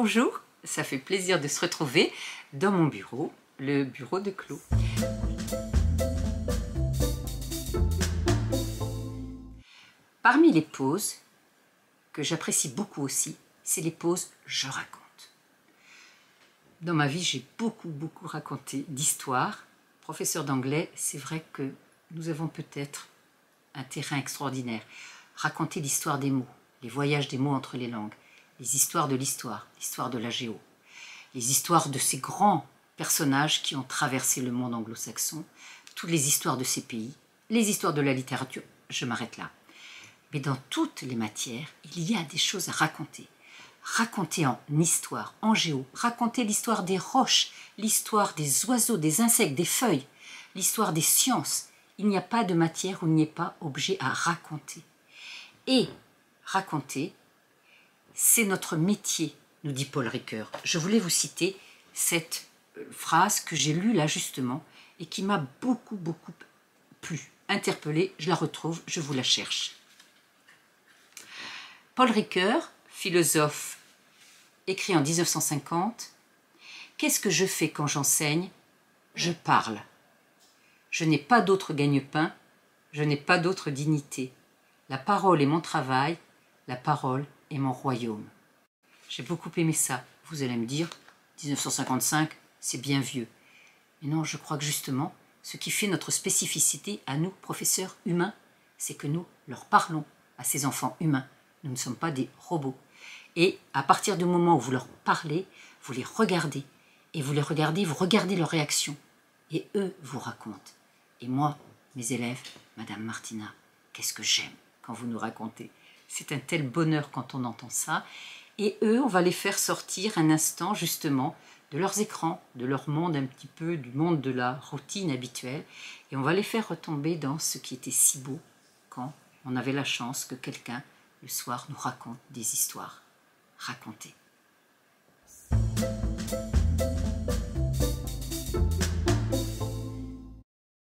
Bonjour, ça fait plaisir de se retrouver dans mon bureau, le bureau de Claude. Parmi les pauses que j'apprécie beaucoup aussi, c'est les pauses « je raconte ». Dans ma vie, j'ai beaucoup raconté d'histoires. Professeur d'anglais, c'est vrai que nous avons peut-être un terrain extraordinaire. Raconter l'histoire des mots, les voyages des mots entre les langues, les histoires de l'histoire de la géo, les histoires de ces grands personnages qui ont traversé le monde anglo-saxon, toutes les histoires de ces pays, les histoires de la littérature, je m'arrête là. Mais dans toutes les matières, il y a des choses à raconter. Raconter en histoire, en géo, raconter l'histoire des roches, l'histoire des oiseaux, des insectes, des feuilles, l'histoire des sciences. Il n'y a pas de matière où il n'y ait pas objet à raconter. Et raconter, c'est notre métier, nous dit Paul Ricoeur. Je voulais vous citer cette phrase que j'ai lue là justement et qui m'a beaucoup plu, interpellée. Je la retrouve, je vous la cherche. Paul Ricoeur, philosophe, écrit en 1950 « Qu'est-ce que je fais quand j'enseigne? Je parle. Je n'ai pas d'autre gagne-pain, je n'ai pas d'autre dignité. La parole est mon travail, la parole est mon royaume. » J'ai beaucoup aimé ça. Vous allez me dire, 1955, c'est bien vieux. Mais non, je crois que justement, ce qui fait notre spécificité à nous, professeurs humains, c'est que nous leur parlons à ces enfants humains. Nous ne sommes pas des robots. Et à partir du moment où vous leur parlez, vous les regardez. Et vous les regardez, vous regardez leurs réactions. Et eux vous racontent. Et moi, mes élèves, Madame Martina, qu'est-ce que j'aime quand vous nous racontez. C'est un tel bonheur quand on entend ça. Et eux, on va les faire sortir un instant justement de leurs écrans, de leur monde un petit peu, du monde de la routine habituelle. Et on va les faire retomber dans ce qui était si beau quand on avait la chance que quelqu'un, le soir, nous raconte des histoires. Raconter.